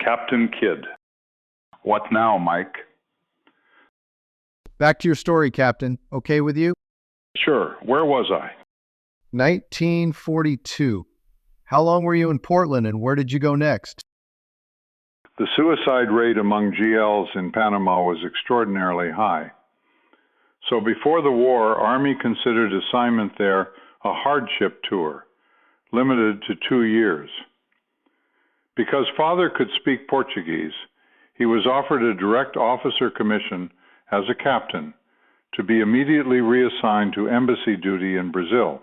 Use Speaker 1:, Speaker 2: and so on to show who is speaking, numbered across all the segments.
Speaker 1: Captain Kidd. What now, Mike?
Speaker 2: Back to your story, Captain. Okay with you?
Speaker 1: Sure. Where was I?
Speaker 2: 1942. How long were you in Portland and where did you go next?
Speaker 1: The suicide rate among GLs in Panama was extraordinarily high. So before the war, Army considered assignment there a hardship tour, limited to 2 years. Because Father could speak Portuguese, he was offered a direct officer commission as a captain to be immediately reassigned to embassy duty in Brazil.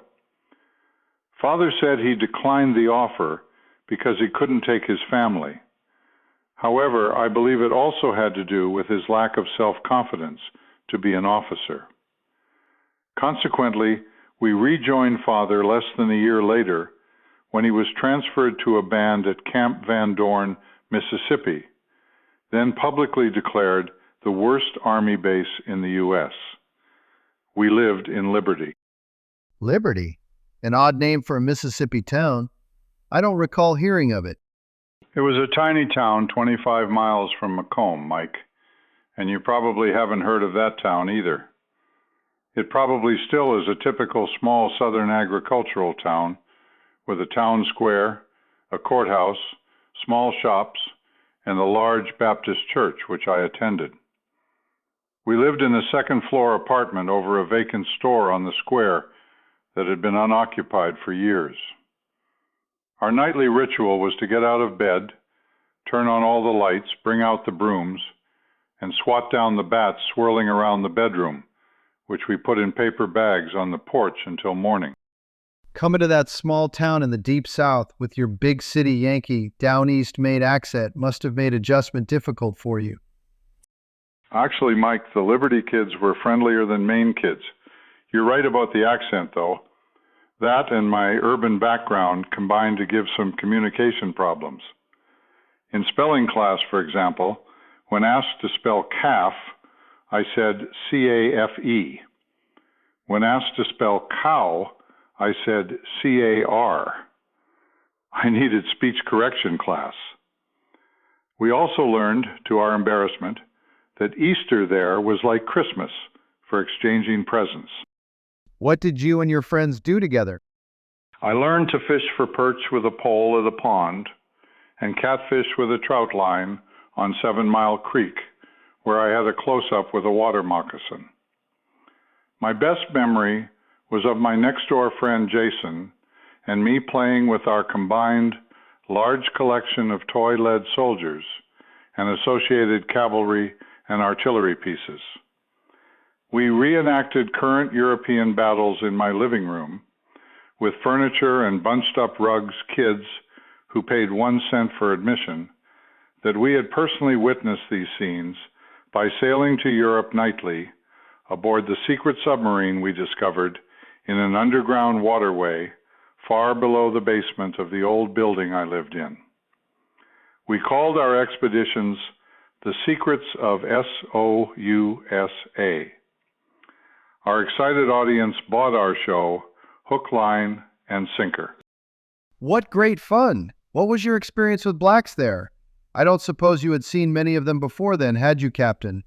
Speaker 1: Father said he declined the offer because he couldn't take his family. However, I believe it also had to do with his lack of self-confidence to be an officer. Consequently, we rejoined Father less than a year later when he was transferred to a band at Camp Van Dorn, Mississippi, then publicly declared the worst Army base in the U.S. We lived in Liberty.
Speaker 2: Liberty? An odd name for a Mississippi town. I don't recall hearing of it.
Speaker 1: It was a tiny town 25 miles from Macomb, Mike, and you probably haven't heard of that town either. It probably still is a typical small southern agricultural town with a town square, a courthouse, small shops, and a large Baptist church, which I attended. We lived in a second-floor apartment over a vacant store on the square that had been unoccupied for years. Our nightly ritual was to get out of bed, turn on all the lights, bring out the brooms, and swat down the bats swirling around the bedroom, which we put in paper bags on the porch until morning.
Speaker 2: Coming to that small town in the deep south with your big city Yankee, down east made accent must have made adjustment difficult for you.
Speaker 1: Actually, Mike, the Liberty kids were friendlier than Maine kids. You're right about the accent, though. That and my urban background combined to give some communication problems. In spelling class, for example, when asked to spell calf, I said C-A-F-E. When asked to spell cow, I said C-A-R. I needed speech correction class. We also learned, to our embarrassment, that Easter there was like Christmas for exchanging presents.
Speaker 2: What did you and your friends do together?
Speaker 1: I learned to fish for perch with a pole at a pond and catfish with a trout line on 7 Mile Creek, where I had a close-up with a water moccasin. My best memory was of my next-door friend Jason and me playing with our combined large collection of toy-led soldiers and associated cavalry and artillery pieces. We reenacted current European battles in my living room with furniture and bunched-up rugs kids who paid 1 cent for admission, that we had personally witnessed these scenes by sailing to Europe nightly aboard the secret submarine we discovered in an underground waterway far below the basement of the old building I lived in. We called our expeditions The Secrets of S-O-U-S-A. Our excited audience bought our show, hook, line, and sinker.
Speaker 2: What great fun! What was your experience with blacks there? I don't suppose you had seen many of them before then, had you, Captain?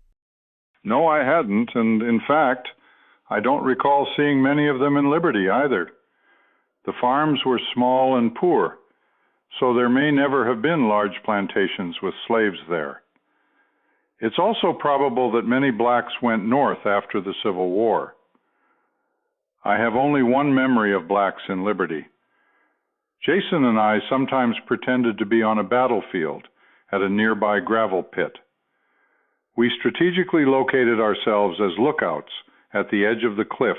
Speaker 1: No, I hadn't, and in fact, I don't recall seeing many of them in Liberty either. The farms were small and poor, so there may never have been large plantations with slaves there. It's also probable that many blacks went north after the Civil War. I have only one memory of blacks in Liberty. Jason and I sometimes pretended to be on a battlefield at a nearby gravel pit. We strategically located ourselves as lookouts at the edge of the cliff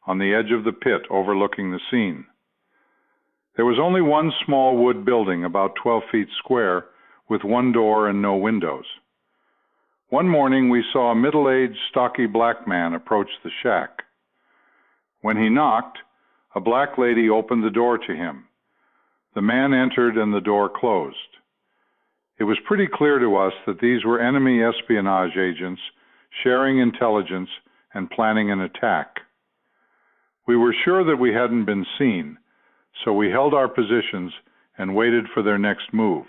Speaker 1: on the edge of the pit overlooking the scene. There was only one small wood building about 12 feet square with 1 door and no windows. One morning we saw a middle-aged, stocky black man approach the shack. When he knocked, a black lady opened the door to him. The man entered and the door closed. It was pretty clear to us that these were enemy espionage agents sharing intelligence and planning an attack. We were sure that we hadn't been seen, so we held our positions and waited for their next move.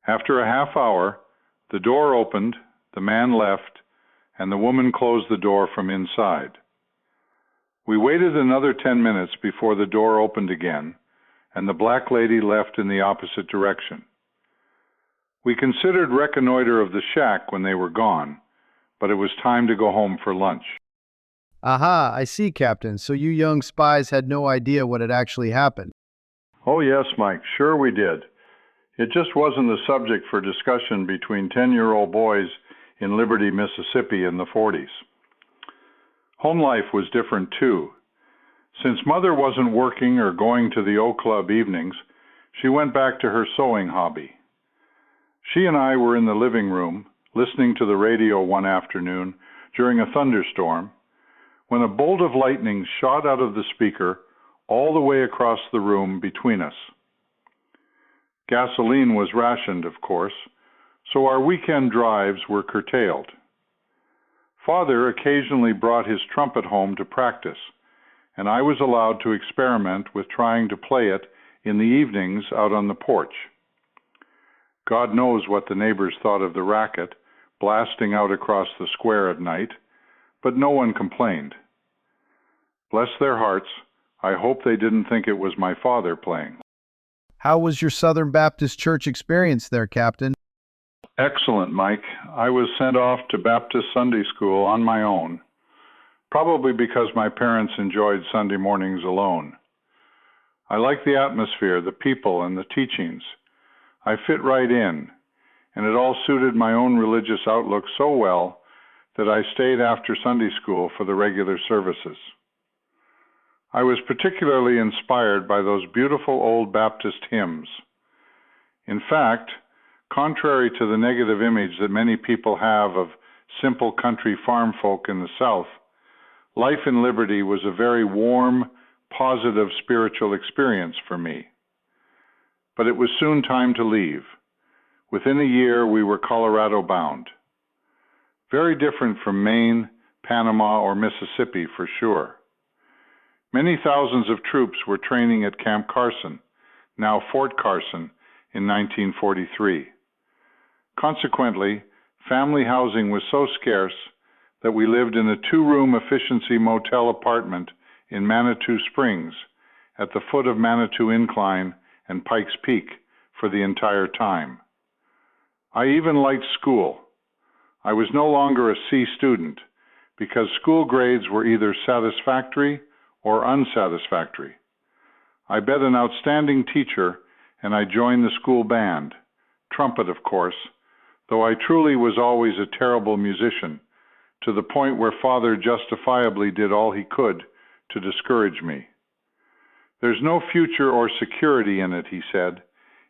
Speaker 1: After a half hour, the door opened, the man left, and the woman closed the door from inside. We waited another 10 minutes before the door opened again, and the black lady left in the opposite direction. We considered reconnoiter of the shack when they were gone, but it was time to go home for lunch.
Speaker 2: Aha, I see, Captain. So you young spies had no idea what had actually happened.
Speaker 1: Oh yes, Mike, sure we did. It just wasn't a subject for discussion between 10-year-old boys in Liberty, Mississippi in the 40s. Home life was different too. Since Mother wasn't working or going to the O Club evenings, she went back to her sewing hobby. She and I were in the living room, listening to the radio one afternoon during a thunderstorm, when a bolt of lightning shot out of the speaker all the way across the room between us. Gasoline was rationed, of course, so our weekend drives were curtailed. Father occasionally brought his trumpet home to practice, and I was allowed to experiment with trying to play it in the evenings out on the porch. God knows what the neighbors thought of the racket, blasting out across the square at night, but no one complained. Bless their hearts, I hope they didn't think it was my father playing.
Speaker 2: How was your Southern Baptist Church experience there, Captain?
Speaker 1: Excellent, Mike. I was sent off to Baptist Sunday school on my own, probably because my parents enjoyed Sunday mornings alone. I liked the atmosphere, the people, and the teachings. I fit right in, and it all suited my own religious outlook so well that I stayed after Sunday school for the regular services. I was particularly inspired by those beautiful old Baptist hymns. In fact, contrary to the negative image that many people have of simple country farm folk in the South, life in Liberty was a very warm, positive spiritual experience for me. But it was soon time to leave. Within a year, we were Colorado bound. Very different from Maine, Panama, or Mississippi for sure. Many thousands of troops were training at Camp Carson, now Fort Carson, in 1943. Consequently, family housing was so scarce that we lived in a 2-room efficiency motel apartment in Manitou Springs at the foot of Manitou Incline and Pikes Peak for the entire time. I even liked school. I was no longer a C student because school grades were either satisfactory or unsatisfactory. I bet an outstanding teacher, and I joined the school band, trumpet of course, though I truly was always a terrible musician, to the point where Father justifiably did all he could to discourage me. There's no future or security in it, he said.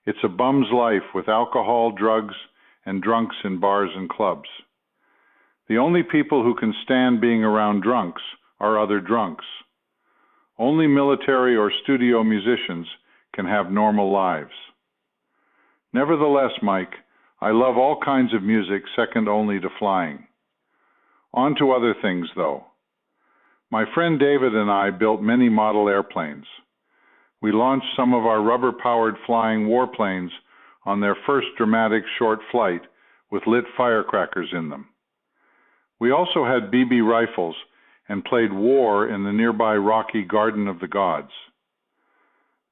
Speaker 1: It's a bum's life with alcohol, drugs, and drunks in bars and clubs. The only people who can stand being around drunks are other drunks. Only military or studio musicians can have normal lives. Nevertheless, Mike, I love all kinds of music second only to flying. On to other things, though. My friend David and I built many model airplanes. We launched some of our rubber-powered flying warplanes on their first dramatic short flight with lit firecrackers in them. We also had BB rifles and played war in the nearby rocky Garden of the Gods.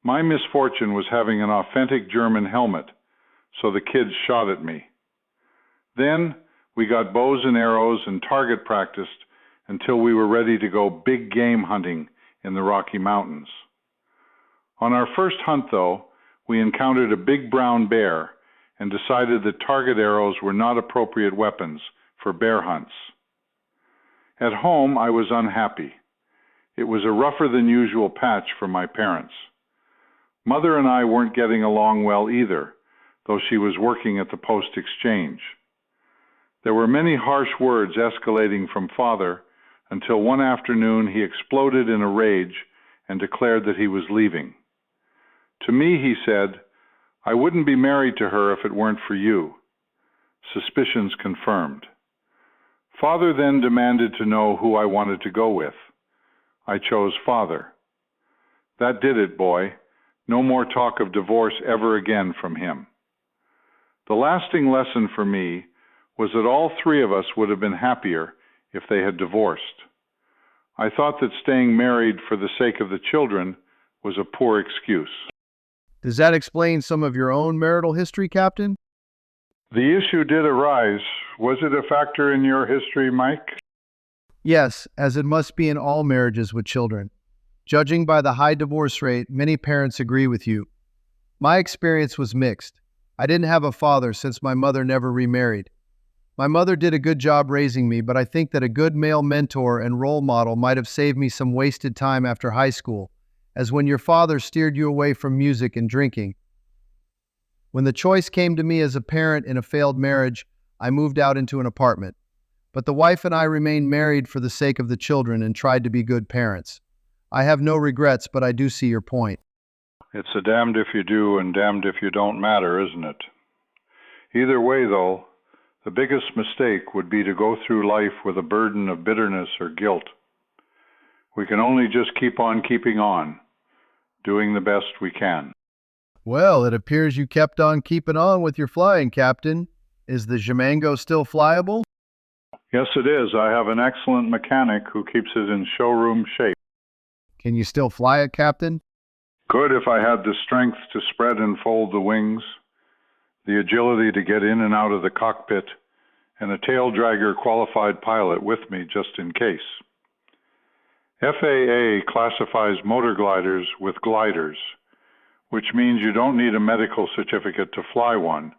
Speaker 1: My misfortune was having an authentic German helmet, so the kids shot at me. Then we got bows and arrows and target practiced until we were ready to go big game hunting in the Rocky Mountains. On our first hunt, though, we encountered a big brown bear and decided that target arrows were not appropriate weapons for bear hunts. At home, I was unhappy. It was a rougher than usual patch for my parents. Mother and I weren't getting along well either, though she was working at the Post Exchange. There were many harsh words escalating from Father until one afternoon he exploded in a rage and declared that he was leaving. To me, he said, "I wouldn't be married to her if it weren't for you." Suspicions confirmed. Father then demanded to know who I wanted to go with. I chose Father. That did it, boy. No more talk of divorce ever again from him. The lasting lesson for me was that all three of us would have been happier if they had divorced. I thought that staying married for the sake of the children was a poor excuse.
Speaker 2: Does that explain some of your own marital history, Captain?
Speaker 1: The issue did arise. Was it a factor in your history, Mike?
Speaker 2: Yes, as it must be in all marriages with children. Judging by the high divorce rate, many parents agree with you. My experience was mixed. I didn't have a father since my mother never remarried. My mother did a good job raising me, but I think that a good male mentor and role model might have saved me some wasted time after high school, as when your father steered you away from music and drinking. When the choice came to me as a parent in a failed marriage, I moved out into an apartment. But the wife and I remained married for the sake of the children and tried to be good parents. I have no regrets, but I do see your point.
Speaker 1: It's a damned if you do and damned if you don't matter, isn't it? Either way, though, the biggest mistake would be to go through life with a burden of bitterness or guilt. We can only just keep on keeping on, doing the best we can.
Speaker 2: Well, it appears you kept on keeping on with your flying, Captain. Is the Jamango still flyable?
Speaker 1: Yes, it is. I have an excellent mechanic who keeps it in showroom shape.
Speaker 2: Can you still fly it, Captain?
Speaker 1: Good if I had the strength to spread and fold the wings, the agility to get in and out of the cockpit, and a tail dragger qualified pilot with me just in case. FAA classifies motor gliders with gliders, which means you don't need a medical certificate to fly one,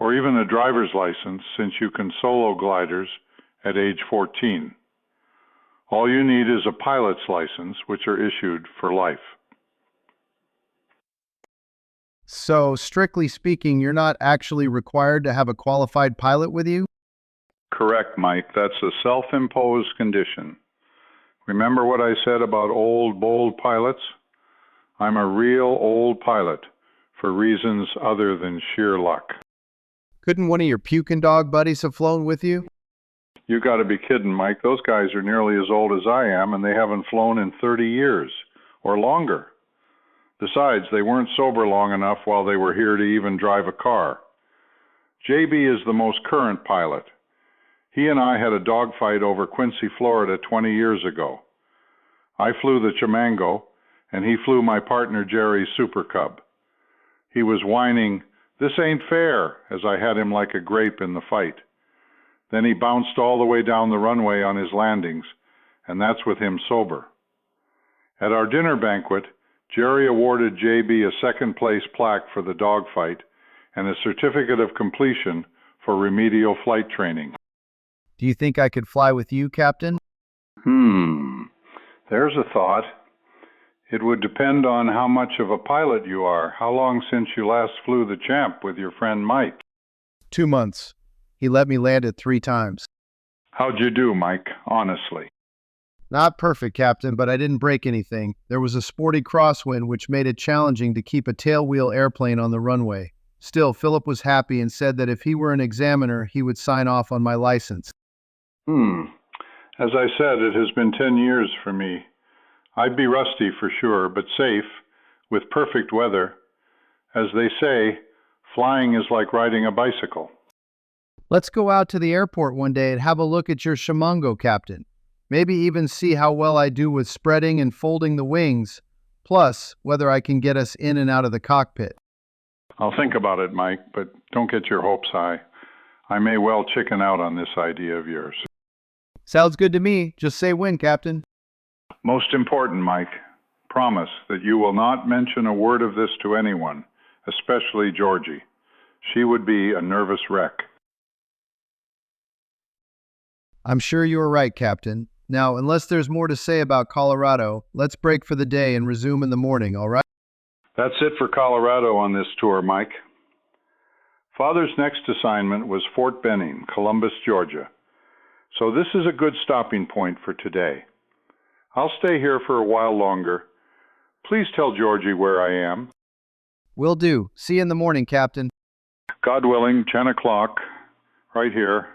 Speaker 1: or even a driver's license since you can solo gliders at age 14. All you need is a pilot's license, which are issued for life.
Speaker 2: So, strictly speaking, you're not actually required to have a qualified pilot with you?
Speaker 1: Correct, Mike. That's a self-imposed condition. Remember what I said about old, bold pilots? I'm a real old pilot for reasons other than sheer luck.
Speaker 2: Couldn't one of your puking dog buddies have flown with you?
Speaker 1: You got to be kidding, Mike. Those guys are nearly as old as I am, and they haven't flown in 30 years or longer. Besides, they weren't sober long enough while they were here to even drive a car. JB is the most current pilot. He and I had a dogfight over Quincy, Florida 20 years ago. I flew the Jamango, and he flew my partner Jerry's Super Cub. He was whining, "This ain't fair," as I had him like a grape in the fight. Then he bounced all the way down the runway on his landings, and that's with him sober. At our dinner banquet, Jerry awarded JB a second-place plaque for the dogfight and a certificate of completion for remedial flight training.
Speaker 2: Do you think I could fly with you, Captain?
Speaker 1: There's a thought. It would depend on how much of a pilot you are. How long since you last flew the Champ with your friend Mike?
Speaker 2: 2 months. He let me land it 3 times.
Speaker 1: How'd you do, Mike? Honestly.
Speaker 2: Not perfect, Captain, but I didn't break anything. There was a sporty crosswind which made it challenging to keep a tailwheel airplane on the runway. Still, Philip was happy and said that if he were an examiner, he would sign off on my license.
Speaker 1: As I said, it has been 10 years for me. I'd be rusty for sure, but safe, with perfect weather. As they say, flying is like riding a bicycle.
Speaker 2: Let's go out to the airport one day and have a look at your Jamango, Captain. Maybe even see how well I do with spreading and folding the wings, plus whether I can get us in and out of the cockpit.
Speaker 1: I'll think about it, Mike, but don't get your hopes high. I may well chicken out on this idea of yours.
Speaker 2: Sounds good to me. Just say when, Captain.
Speaker 1: Most important, Mike, promise that you will not mention a word of this to anyone, especially Georgie. She would be a nervous wreck.
Speaker 2: I'm sure you are right, Captain. Now, unless there's more to say about Colorado, let's break for the day and resume in the morning, all right?
Speaker 1: That's it for Colorado on this tour, Mike. Father's next assignment was Fort Benning, Columbus, Georgia. So this is a good stopping point for today. I'll stay here for a while longer. Please tell Georgie where I am.
Speaker 2: Will do. See you in the morning, Captain.
Speaker 1: God willing, 10 o'clock, right here.